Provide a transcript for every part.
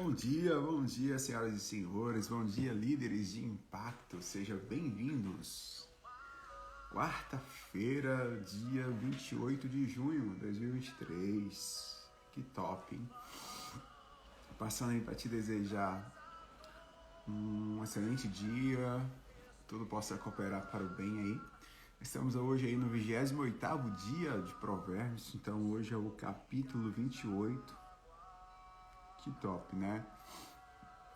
Bom dia, senhoras e senhores, bom dia, líderes de impacto, sejam bem-vindos. Quarta-feira, dia 28 de junho de 2023, que top, hein? Passando aí para te desejar um excelente dia, tudo possa cooperar para o bem aí. Estamos hoje aí no 28º dia de Provérbios, então hoje é o capítulo 28, que top, né?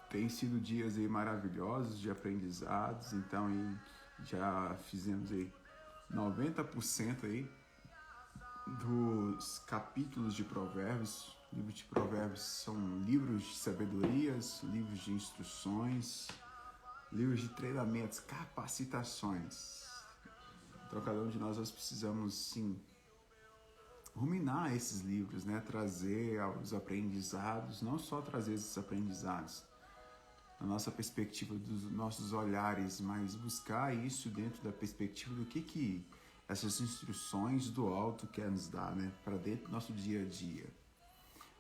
Tem sido dias aí maravilhosos de aprendizados, então aí já fizemos aí 90% aí dos capítulos de Provérbios. Livros de Provérbios são livros de sabedorias, livros de instruções, livros de treinamentos, capacitações. Então cada um de nós precisamos sim ruminar esses livros, né? Trazer os aprendizados, não só trazer esses aprendizados na nossa perspectiva dos nossos olhares, mas buscar isso dentro da perspectiva do que essas instruções do alto quer nos dar, né? Para dentro do nosso dia a dia.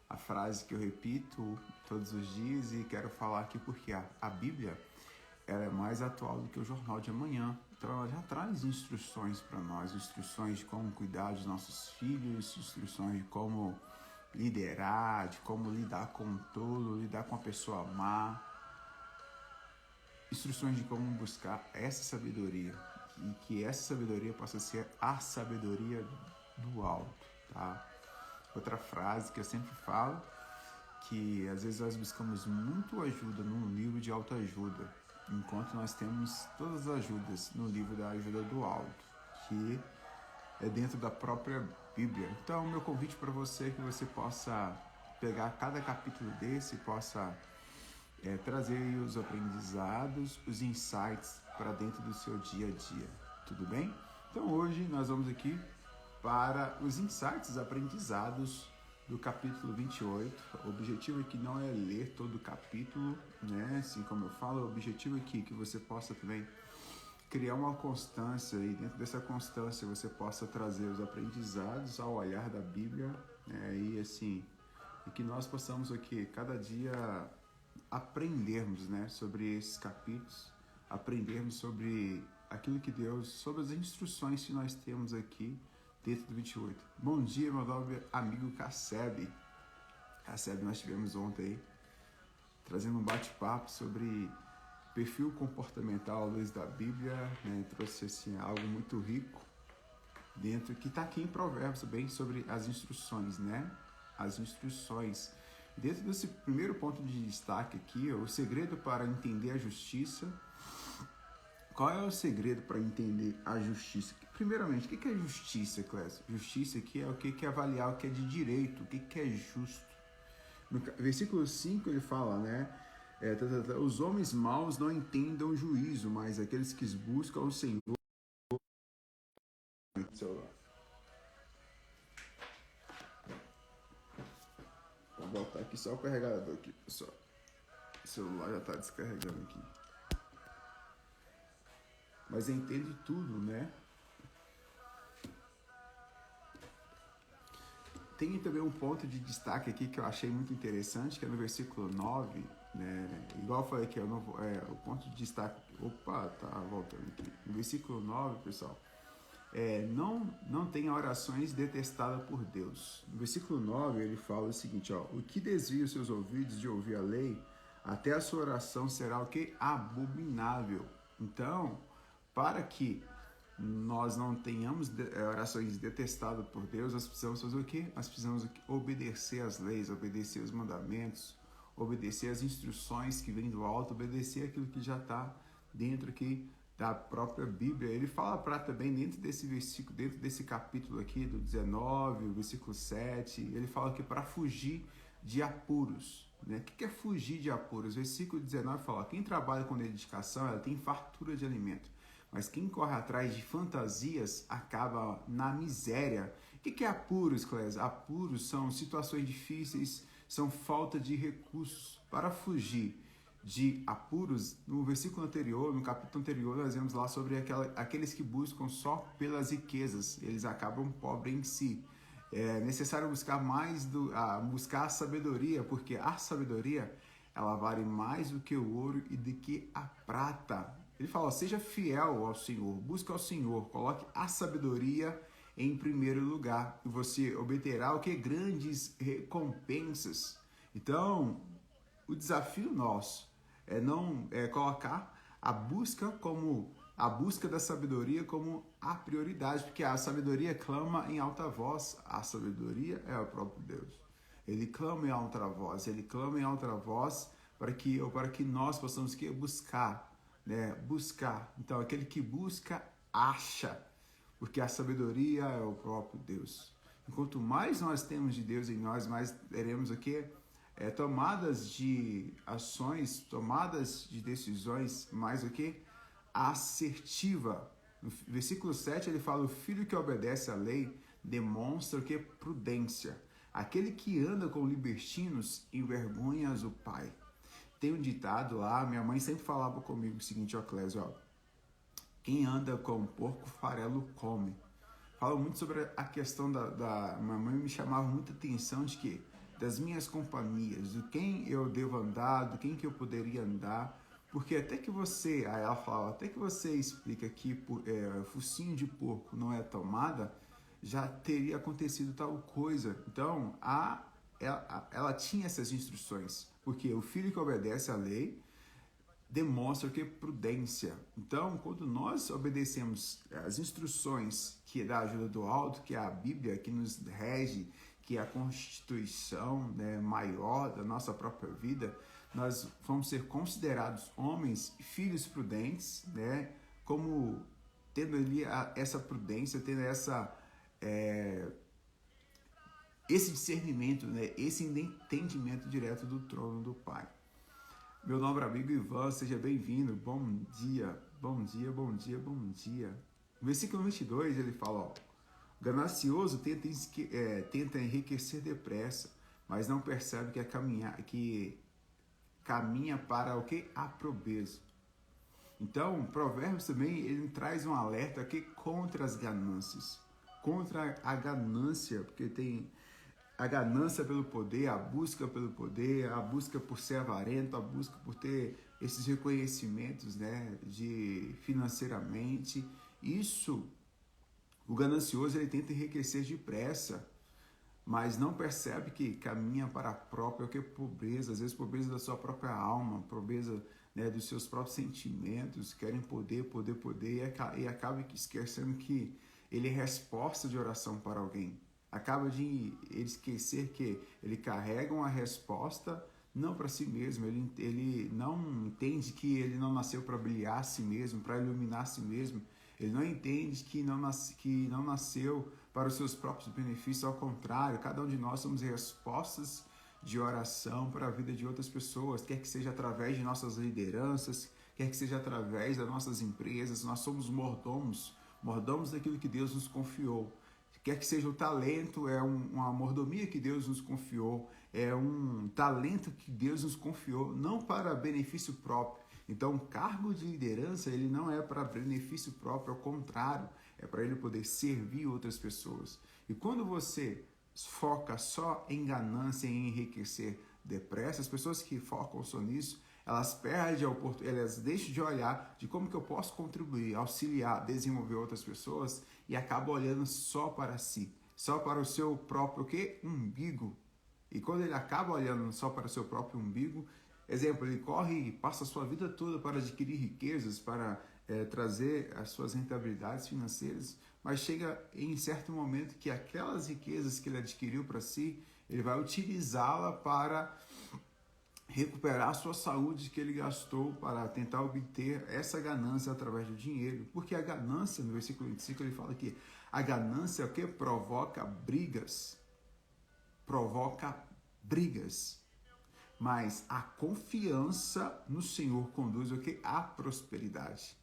A frase que eu repito todos os dias e quero falar aqui porque a Bíblia ela é mais atual do que o jornal de amanhã. Então ela já traz instruções para nós, instruções de como cuidar dos nossos filhos, instruções de como liderar, de como lidar com o tolo, lidar com a pessoa má, instruções de como buscar essa sabedoria e que essa sabedoria possa ser a sabedoria do alto, tá? Outra frase que eu sempre falo, que às vezes nós buscamos muito ajuda num livro de autoajuda, enquanto nós temos todas as ajudas no livro da ajuda do alto, que é dentro da própria Bíblia. Então, meu convite para você é que você possa pegar cada capítulo desse e possa trazer os aprendizados, os insights para dentro do seu dia a dia, tudo bem? Então hoje nós vamos aqui para os insights, os aprendizados do capítulo 28. O objetivo aqui não é ler todo o capítulo, né? Assim como eu falo, o objetivo aqui é que você possa também criar uma constância e dentro dessa constância você possa trazer os aprendizados ao olhar da Bíblia, né? E assim, e que nós possamos aqui cada dia aprendermos, né, sobre esses capítulos, aprendermos sobre aquilo que Deus, sobre as instruções que nós temos aqui dentro do 28. Bom dia, meu nobre amigo Casseb. Casseb, nós tivemos ontem aí, trazendo um bate-papo sobre perfil comportamental à luz da Bíblia, né, trouxe assim algo muito rico dentro, que está aqui em Provérbios também, sobre as instruções, né, as instruções. Dentro desse primeiro ponto de destaque aqui, o segredo para entender a justiça. Qual é o segredo para entender a justiça? Primeiramente, o que é justiça, Clécio? Justiça aqui é o que é avaliar o que é de direito, o que é justo. No versículo 5 ele fala, né? Os homens maus não entendam o juízo, mas aqueles que buscam o Senhor. Vou botar aqui só o carregador aqui, pessoal. O celular já está descarregando aqui. Mas entende tudo, né? Tem também um ponto de destaque aqui que eu achei muito interessante, que é no versículo 9, né? Igual eu falei aqui, o ponto de destaque... Opa, tá voltando aqui. No versículo 9, pessoal, não tenha orações detestadas por Deus. No versículo 9, ele fala o seguinte, ó, o que desvia os seus ouvidos de ouvir a lei, até a sua oração será o que? Abominável. Então, para que nós não tenhamos orações detestadas por Deus, nós precisamos fazer o quê? Nós precisamos obedecer às leis, obedecer os mandamentos, obedecer às instruções que vêm do alto, obedecer aquilo que já está dentro aqui da própria Bíblia. Ele fala para também dentro desse versículo, dentro desse capítulo aqui, do 19, o versículo 7, ele fala que para fugir de apuros, né? O que é fugir de apuros? O versículo 19 fala, quem trabalha com dedicação, ela tem fartura de alimento. Mas quem corre atrás de fantasias acaba na miséria. O que é apuros, Clésio? Apuros são situações difíceis, são falta de recursos. Para fugir de apuros, no versículo anterior, no capítulo anterior, nós vemos lá sobre aqueles que buscam só pelas riquezas. Eles acabam pobres em si. É necessário buscar buscar a sabedoria, porque a sabedoria ela vale mais do que o ouro e do que a prata. Ele fala, seja fiel ao Senhor, busque ao Senhor, coloque a sabedoria em primeiro lugar e você obterá o que? Grandes recompensas. Então, o desafio nosso é colocar a busca da sabedoria como a prioridade, porque a sabedoria clama em alta voz, a sabedoria é o próprio Deus. Ele clama em alta voz para que nós possamos buscar, né? Buscar. Então, aquele que busca, acha, porque a sabedoria é o próprio Deus. Enquanto mais nós temos de Deus em nós, mais teremos o quê? Tomadas de ações, tomadas de decisões, mais o quê? Assertiva. No versículo 7 ele fala, o filho que obedece à lei demonstra o quê? Prudência. Aquele que anda com libertinos envergonha o pai. Tem um ditado lá, minha mãe sempre falava comigo o seguinte, ó Clésio, quem anda com porco, farelo come. Fala muito sobre a questão minha mãe me chamava muita atenção de que das minhas companhias, do quem eu devo andar, do quem que eu poderia andar, porque aí ela falava, até que você explica que focinho de porco não é tomada, já teria acontecido tal coisa. Então, ela tinha essas instruções, porque o filho que obedece à lei demonstra o que? Prudência. Então, quando nós obedecemos as instruções que é da ajuda do alto, que é a Bíblia, que nos rege, que é a constituição, né, maior da nossa própria vida, nós vamos ser considerados homens, filhos prudentes, né, como tendo ali essa prudência, tendo esse discernimento, né, esse entendimento direto do trono do Pai. Meu nobre amigo Ivan, seja bem-vindo, bom dia, bom dia, bom dia, bom dia. No versículo 22 ele fala, ganancioso tenta enriquecer depressa, mas não percebe que caminha para o que? A pobreza. Então, Provérbios também ele traz um alerta aqui contra as ganâncias, contra a ganância, porque tem a ganância pelo poder, a busca pelo poder, a busca por ser avarento, a busca por ter esses reconhecimentos, né, financeiramente. Isso, o ganancioso ele tenta enriquecer depressa, mas não percebe que caminha para a própria pobreza, às vezes pobreza da sua própria alma, pobreza, né, dos seus próprios sentimentos, querem poder, e acaba esquecendo que ele é resposta de oração para alguém. Acaba de ele esquecer que ele carrega uma resposta não para si mesmo, ele não entende que ele não nasceu para brilhar a si mesmo, para iluminar a si mesmo, ele não entende que não nasceu para os seus próprios benefícios, ao contrário, cada um de nós somos respostas de oração para a vida de outras pessoas, quer que seja através de nossas lideranças, quer que seja através das nossas empresas, nós somos mordomos daquilo que Deus nos confiou. Quer que seja o talento, é uma mordomia que Deus nos confiou, é um talento que Deus nos confiou, não para benefício próprio. Então, o cargo de liderança, ele não é para benefício próprio, ao contrário, é para ele poder servir outras pessoas. E quando você foca só em ganância, em enriquecer depressa, as pessoas que focam só nisso, elas perdem a oportunidade, elas deixam de olhar de como que eu posso contribuir, auxiliar, desenvolver outras pessoas e acabam olhando só para si, só para o seu próprio umbigo. E quando ele acaba olhando só para o seu próprio umbigo, exemplo, ele corre e passa a sua vida toda para adquirir riquezas, para trazer as suas rentabilidades financeiras, mas chega em certo momento que aquelas riquezas que ele adquiriu para si, ele vai utilizá-la para recuperar a sua saúde que ele gastou para tentar obter essa ganância através do dinheiro. Porque a ganância, no versículo 25, ele fala que a ganância é o que? Provoca brigas. Provoca brigas. Mas a confiança no Senhor conduz o que? A prosperidade.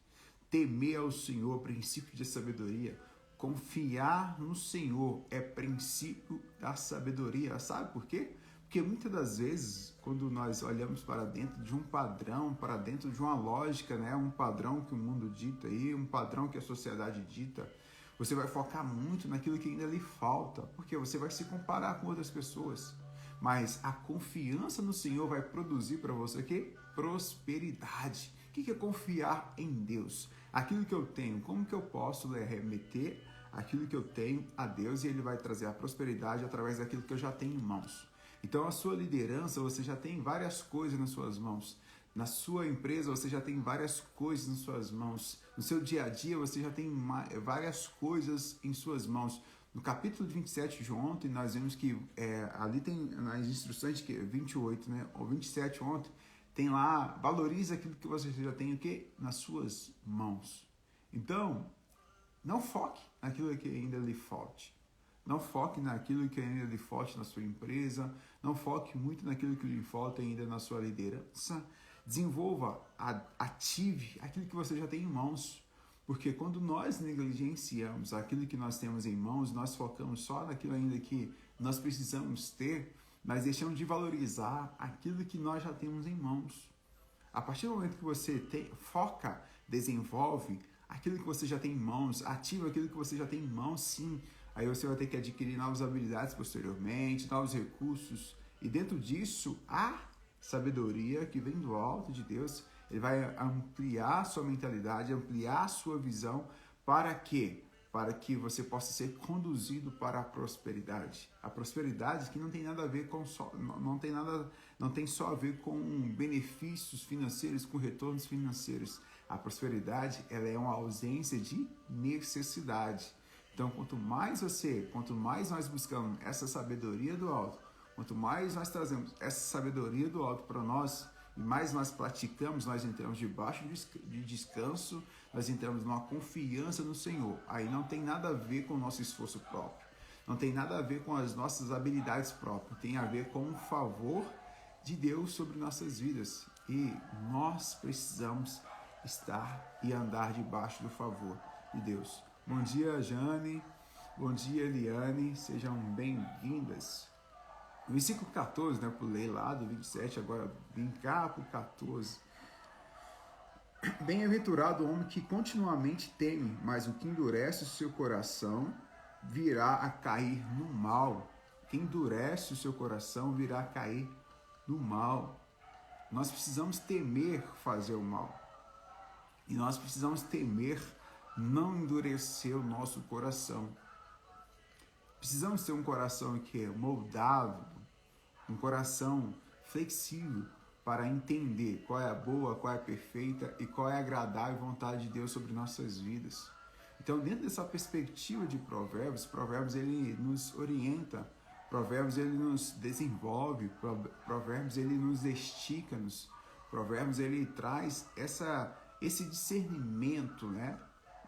Temer ao Senhor, princípio de sabedoria. Confiar no Senhor é princípio da sabedoria. Sabe por quê? Porque muitas das vezes, quando nós olhamos para dentro de um padrão, para dentro de uma lógica, né, um padrão que o mundo dita aí, um padrão que a sociedade dita, você vai focar muito naquilo que ainda lhe falta, porque você vai se comparar com outras pessoas. mas a confiança no Senhor vai produzir para você o quê? Prosperidade. O que é confiar em Deus? Aquilo que eu tenho, como que eu posso remeter aquilo que eu tenho a Deus e Ele vai trazer a prosperidade através daquilo que eu já tenho em mãos. Então, a sua liderança, você já tem várias coisas nas suas mãos. Na sua empresa, você já tem várias coisas nas suas mãos. No seu dia a dia, você já tem várias coisas em suas mãos. No capítulo 27 de ontem, nós vimos que ali tem nas instruções que 28, né, ou 27 ontem, tem lá, valoriza aquilo que você já tem o quê? Nas suas mãos. Então, não foque naquilo que ainda lhe falte. Não foque naquilo que ainda lhe falte na sua empresa. Não foque muito naquilo que lhe falta ainda na sua liderança. Desenvolva, ative aquilo que você já tem em mãos. Porque quando nós negligenciamos aquilo que nós temos em mãos, nós focamos só naquilo ainda que nós precisamos ter, nós deixamos de valorizar aquilo que nós já temos em mãos. A partir do momento que você foca, desenvolve aquilo que você já tem em mãos, ativa aquilo que você já tem em mãos, sim. Aí você vai ter que adquirir novas habilidades posteriormente, novos recursos. E dentro disso, a sabedoria que vem do alto de Deus, ele vai ampliar a sua mentalidade, ampliar a sua visão. Para quê? Para que você possa ser conduzido para a prosperidade. A prosperidade que não tem nada a ver com não tem só a ver com benefícios financeiros, com retornos financeiros. A prosperidade, ela é uma ausência de necessidade. Então, quanto mais nós buscamos essa sabedoria do alto, quanto mais nós trazemos essa sabedoria do alto para nós, e mais nós praticamos, nós entramos debaixo de descanso, nós entramos numa confiança no Senhor. Aí não tem nada a ver com o nosso esforço próprio, não tem nada a ver com as nossas habilidades próprias, tem a ver com o favor de Deus sobre nossas vidas. E nós precisamos estar e andar debaixo do favor de Deus. Bom dia, Jane. Bom dia, Eliane. Sejam bem-vindas. No versículo 14, né, eu pulei lá do 27, agora vim cá para o 14. Bem-aventurado o homem que continuamente teme, mas o que endurece o seu coração virá a cair no mal. Quem endurece o seu coração virá a cair no mal. Nós precisamos temer fazer o mal. E nós precisamos temer não endurecer o nosso coração. Precisamos ter um coração que é moldável, um coração flexível para entender qual é a boa, qual é a perfeita e qual é a agradável vontade de Deus sobre nossas vidas. Então, dentro dessa perspectiva de Provérbios ele nos orienta, Provérbios ele nos desenvolve, Provérbios ele nos estica-nos, Provérbios ele traz esse discernimento, né,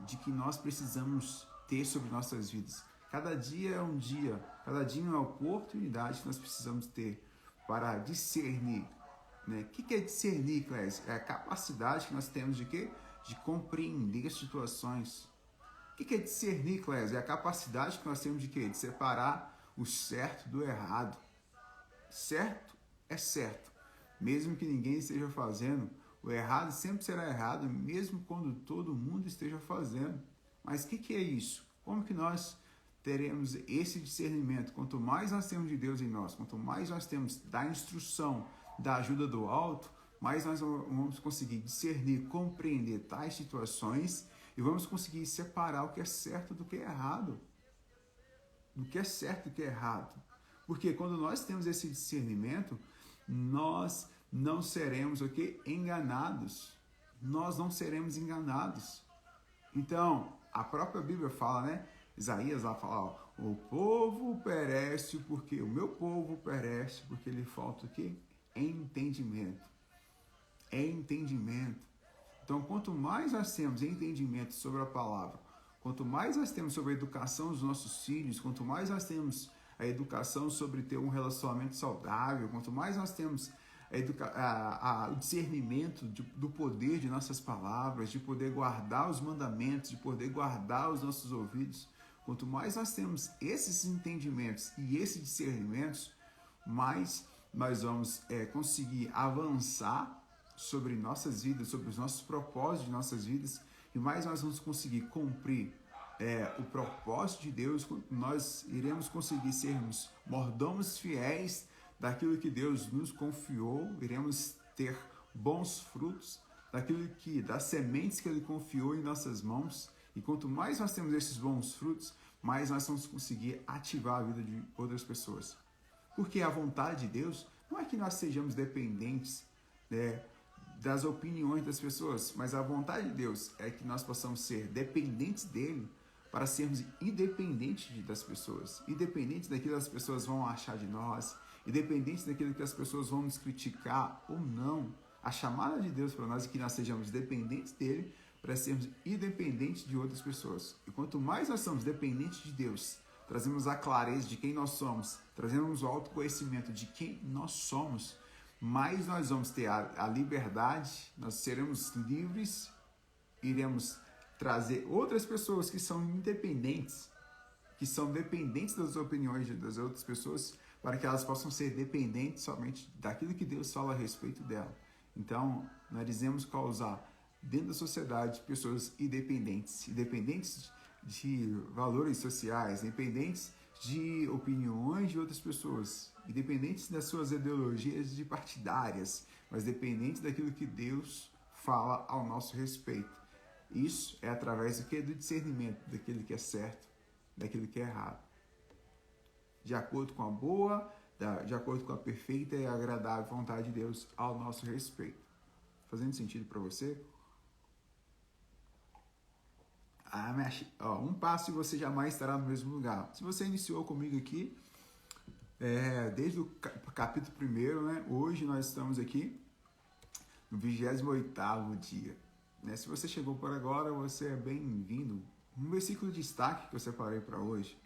de que nós precisamos ter sobre nossas vidas. Cada dia é um dia, cada dia é uma oportunidade que nós precisamos ter para discernir. Né? O que é discernir, Clésio? É a capacidade que nós temos de quê? De compreender situações. O que é discernir, Clésio? É a capacidade que nós temos de quê? De separar o certo do errado. Certo é certo. Mesmo que ninguém esteja fazendo, o errado sempre será errado, mesmo quando todo mundo esteja fazendo. Mas o que é isso? Como que nós teremos esse discernimento? Quanto mais nós temos de Deus em nós, quanto mais nós temos da instrução, da ajuda do alto, mais nós vamos conseguir discernir, compreender tais situações e vamos conseguir separar o que é certo do que é errado. Do que é certo e do que é errado. Porque quando nós temos esse discernimento, nós não seremos enganados. Nós não seremos enganados. Então, a própria Bíblia fala, né? Isaías lá fala, ó, o povo perece porque o meu povo perece porque lhe falta o quê? Entendimento. Entendimento. Então, quanto mais nós temos entendimento sobre a palavra, quanto mais nós temos sobre a educação dos nossos filhos, quanto mais nós temos a educação sobre ter um relacionamento saudável, quanto mais nós temos o discernimento do poder de nossas palavras, de poder guardar os mandamentos, de poder guardar os nossos ouvidos, quanto mais nós temos esses entendimentos e esses discernimentos, mais nós vamos conseguir avançar sobre nossas vidas, sobre os nossos propósitos de nossas vidas, e mais nós vamos conseguir cumprir o propósito de Deus. Nós iremos conseguir sermos mordomos fiéis daquilo que Deus nos confiou, iremos ter bons frutos, das sementes que Ele confiou em nossas mãos. E quanto mais nós temos esses bons frutos, mais nós vamos conseguir ativar a vida de outras pessoas. Porque a vontade de Deus não é que nós sejamos dependentes, né, das opiniões das pessoas, mas a vontade de Deus é que nós possamos ser dependentes dele para sermos independentes das pessoas, independentes daquilo que as pessoas vão achar de nós, independentes daquilo que as pessoas vão nos criticar ou não. A chamada de Deus para nós é que nós sejamos dependentes dele para sermos independentes de outras pessoas. E quanto mais nós somos dependentes de Deus, trazemos a clareza de quem nós somos, trazemos o autoconhecimento de quem nós somos, mais nós vamos ter a liberdade, nós seremos livres, iremos trazer outras pessoas que são independentes, que são dependentes das opiniões das outras pessoas, para que elas possam ser dependentes somente daquilo que Deus fala a respeito dela. Então, nós dizemos causar dentro da sociedade pessoas independentes de valores sociais, independentes de opiniões de outras pessoas, independentes das suas ideologias de partidárias, mas dependentes daquilo que Deus fala ao nosso respeito. Isso é através do que? Do discernimento daquilo que é certo, daquilo que é errado. De acordo com a boa, de acordo com a perfeita e agradável vontade de Deus ao nosso respeito. Fazendo sentido para você? Um passo e você jamais estará no mesmo lugar. Se você iniciou comigo aqui, desde o capítulo 1, né? Hoje nós estamos aqui no 28º dia. Né? Se você chegou por agora, você é bem-vindo. Um versículo de destaque que eu separei para hoje.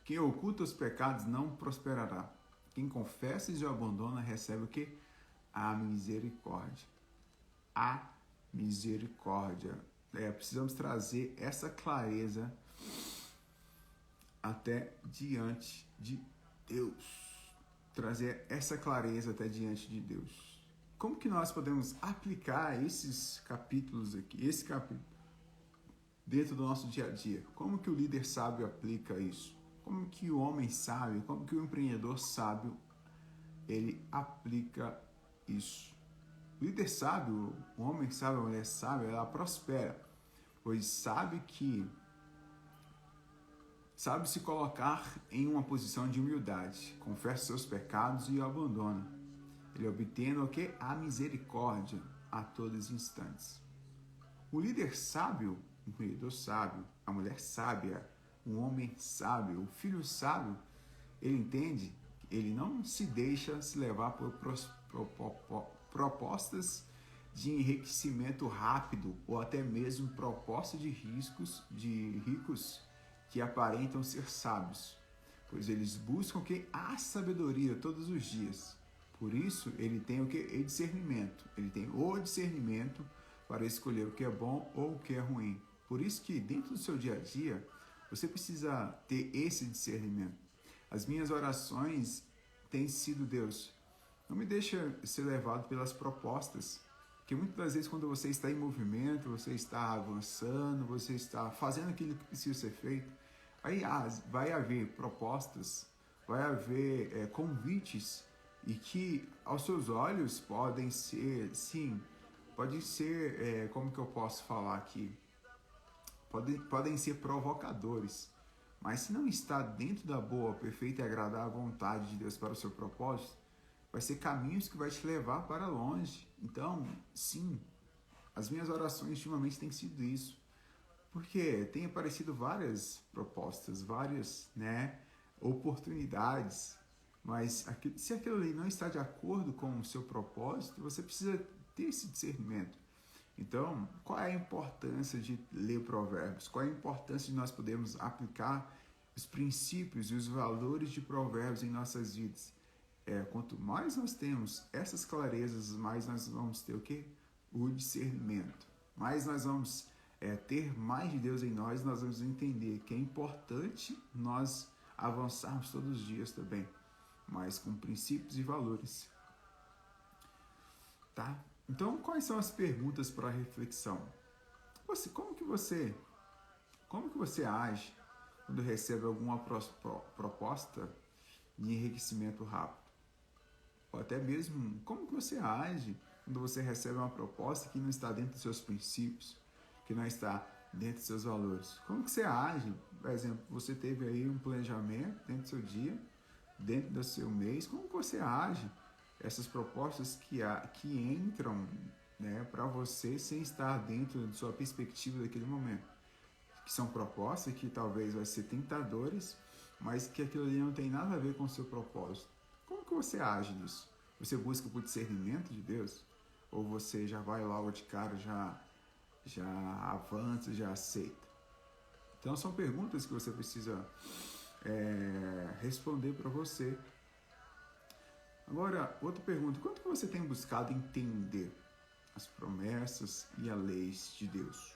Quem oculta os pecados não prosperará. Quem confessa e abandona recebe o quê? A misericórdia. A misericórdia. Precisamos trazer essa clareza até diante de Deus. Trazer essa clareza até diante de Deus. Como que nós podemos aplicar esses capítulos aqui, esse capítulo, dentro do nosso dia a dia? Como que o líder sábio aplica isso? Como que o homem sábio, como que o empreendedor sábio, ele aplica isso? O líder sábio, o homem sábio, a mulher sábia, ela prospera, pois sabe se colocar em uma posição de humildade, confessa seus pecados e o abandona. Ele obtendo o quê? A misericórdia a todos os instantes. O líder sábio, o empreendedor sábio, a mulher sábia, o homem sábio, o filho sábio, ele entende, ele não se deixa se levar por propostas de enriquecimento rápido ou até mesmo propostas de ricos que aparentam ser sábios, pois eles buscam a sabedoria todos os dias. Por isso, ele tem o discernimento. Ele tem o discernimento para escolher o que é bom ou o que é ruim. Por isso que dentro do seu dia a dia, você precisa ter esse discernimento. As minhas orações têm sido: Deus, não me deixa ser levado pelas propostas, porque muitas das vezes quando você está em movimento, você está avançando, você está fazendo aquilo que precisa ser feito, aí vai haver propostas, vai haver convites, e que aos seus olhos podem ser, como que eu posso falar aqui? Podem ser provocadores, mas se não está dentro da boa, perfeita e agradável vontade de Deus para o seu propósito, vai ser caminhos que vai te levar para longe. Então, sim, as minhas orações ultimamente têm sido isso, porque tem aparecido várias propostas, várias, oportunidades, mas se aquilo ali não está de acordo com o seu propósito, você precisa ter esse discernimento. Então, qual é a importância de ler Provérbios? Qual é a importância de nós podermos aplicar os princípios e os valores de Provérbios em nossas vidas? Quanto mais nós temos essas clarezas, mais nós vamos ter o quê? O discernimento. Mais nós vamos ter mais de Deus em nós, nós vamos entender que é importante nós avançarmos todos os dias também, mas com princípios e valores. Tá? Então, quais são as perguntas para reflexão? Como que você age quando recebe alguma proposta de enriquecimento rápido. Ou até mesmo como que você age quando você recebe uma proposta que não está dentro dos seus princípios, que não está dentro dos seus valores. Como que você age? Por exemplo, você teve aí um planejamento dentro do seu dia, dentro do seu mês, como que você age? Essas propostas que entram, né, para você sem estar dentro da sua perspectiva daquele momento. Que são propostas que talvez vai ser tentadores, mas que aquilo ali não tem nada a ver com o seu propósito. Como que você age nisso? Você busca por discernimento de Deus? Ou você já vai logo de cara, já avança, já aceita? Então são perguntas que você precisa responder para você. Agora, outra pergunta: quanto que você tem buscado entender as promessas e as leis de Deus?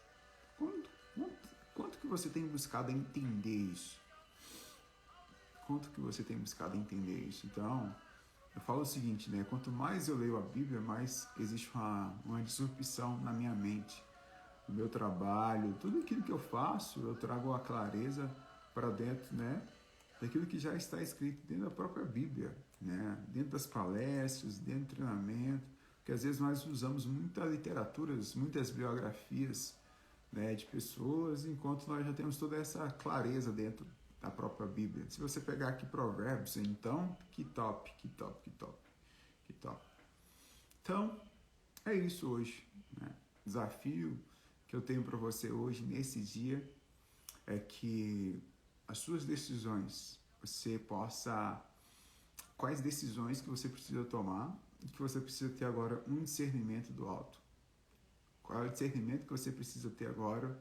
Quanto que você tem buscado entender isso? Quanto que você tem buscado entender isso? Então, eu falo o seguinte, né? Quanto mais eu leio a Bíblia, mais existe uma disrupção na minha mente, no meu trabalho, tudo aquilo que eu faço, eu trago a clareza para dentro, né? Daquilo que já está escrito dentro da própria Bíblia, né? Dentro das palestras, dentro do treinamento, porque às vezes nós usamos muitas literaturas, muitas biografias, né, de pessoas, enquanto nós já temos toda essa clareza dentro da própria Bíblia. Se você pegar aqui Provérbios, então, que top. Então, é isso hoje, né? Desafio que eu tenho para você hoje, nesse dia, é que as suas decisões, quais decisões que você precisa tomar e que você precisa ter agora um discernimento do alto. Qual é o discernimento que você precisa ter agora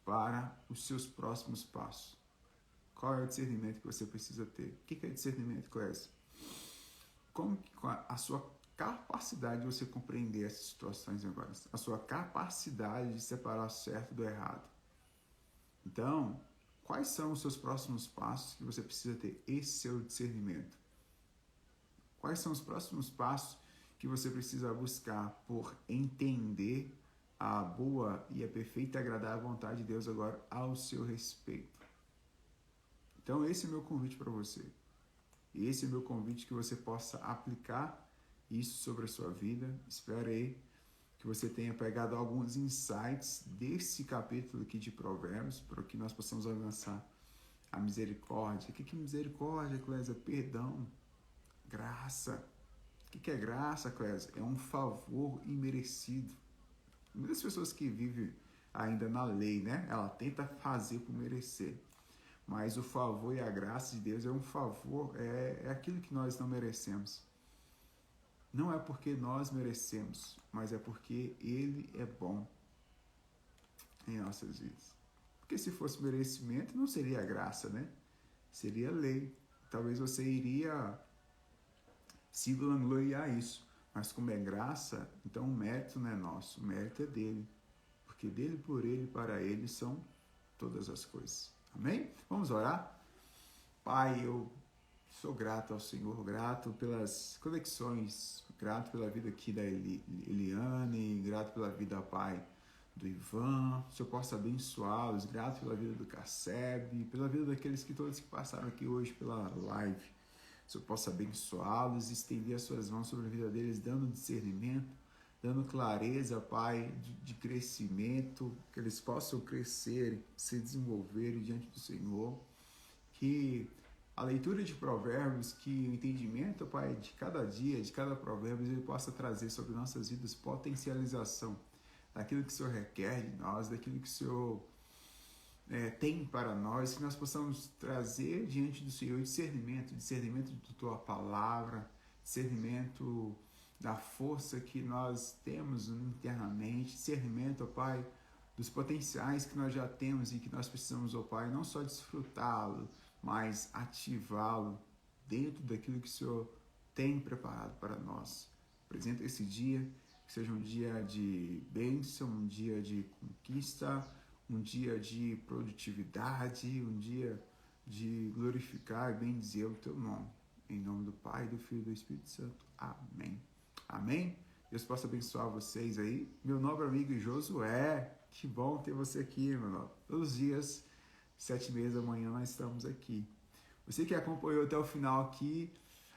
para os seus próximos passos? Qual é o discernimento que você precisa ter? O que é discernimento, Clésia? Como a sua capacidade de você compreender essas situações agora, a sua capacidade de separar o certo do errado. Então, quais são os seus próximos passos que você precisa ter esse seu discernimento? Quais são os próximos passos que você precisa buscar por entender a boa e a perfeita e agradável vontade de Deus agora ao seu respeito? Então esse é o meu convite para você. E esse é o meu convite que você possa aplicar isso sobre a sua vida. Espero aí que você tenha pegado alguns insights desse capítulo aqui de Provérbios para que nós possamos alcançar a misericórdia. O que é misericórdia, Clésia? Perdão. Graça. O que é graça, Clésia? É um favor imerecido. Muitas pessoas que vivem ainda na lei, né? Ela tenta fazer por merecer. Mas o favor e a graça de Deus é um favor, é aquilo que nós não merecemos. Não é porque nós merecemos, mas é porque Ele é bom em nossas vidas. Porque se fosse merecimento, não seria graça, né? Seria lei. Talvez você iria se vangloriar isso. Mas como é graça, então o mérito não é nosso, o mérito é dele. Porque dele, por ele, para ele são todas as coisas. Amém? Vamos orar? Pai, eu sou grato ao Senhor, grato pelas conexões, grato pela vida aqui da Eliane, grato pela vida, Pai, do Ivan, se eu possa abençoá-los, grato pela vida do Casseb, pela vida daqueles que todos que passaram aqui hoje pela live, se eu possa abençoá-los, estender as suas mãos sobre a vida deles, dando discernimento, dando clareza, Pai, de crescimento, que eles possam crescer, se desenvolverem diante do Senhor, que a leitura de provérbios, que o entendimento, Pai, de cada dia, de cada provérbio, ele possa trazer sobre nossas vidas potencialização daquilo que o Senhor requer de nós, daquilo que o Senhor tem para nós, que nós possamos trazer diante do Senhor discernimento da Tua Palavra, discernimento da força que nós temos internamente, discernimento, ó Pai, dos potenciais que nós já temos e que nós precisamos, ó Pai, não só desfrutá-lo, mas ativá-lo dentro daquilo que o Senhor tem preparado para nós. Apresenta esse dia, que seja um dia de bênção, um dia de conquista, um dia de produtividade, um dia de glorificar e bendizer o Teu nome. Em nome do Pai, do Filho e do Espírito Santo. Amém. Amém? Deus possa abençoar vocês aí. Meu nobre amigo Josué, que bom ter você aqui, meu nobre. Todos os dias, 7h30 da manhã, nós estamos aqui. Você que acompanhou até o final aqui,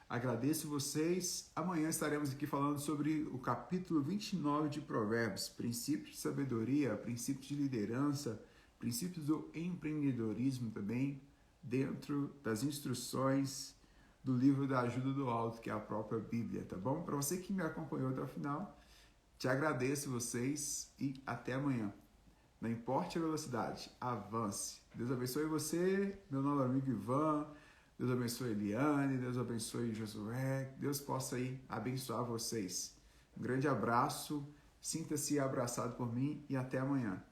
agradeço vocês. Amanhã estaremos aqui falando sobre o capítulo 29 de Provérbios, princípios de sabedoria, princípios de liderança, princípios do empreendedorismo também, dentro das instruções do livro da Ajuda do Alto, que é a própria Bíblia, tá bom? Para você que me acompanhou até o final, te agradeço vocês e até amanhã. Não importe a velocidade, avance. Deus abençoe você, meu novo amigo Ivan. Deus abençoe Eliane, Deus abençoe Josué. Deus possa aí abençoar vocês. Um grande abraço, sinta-se abraçado por mim e até amanhã.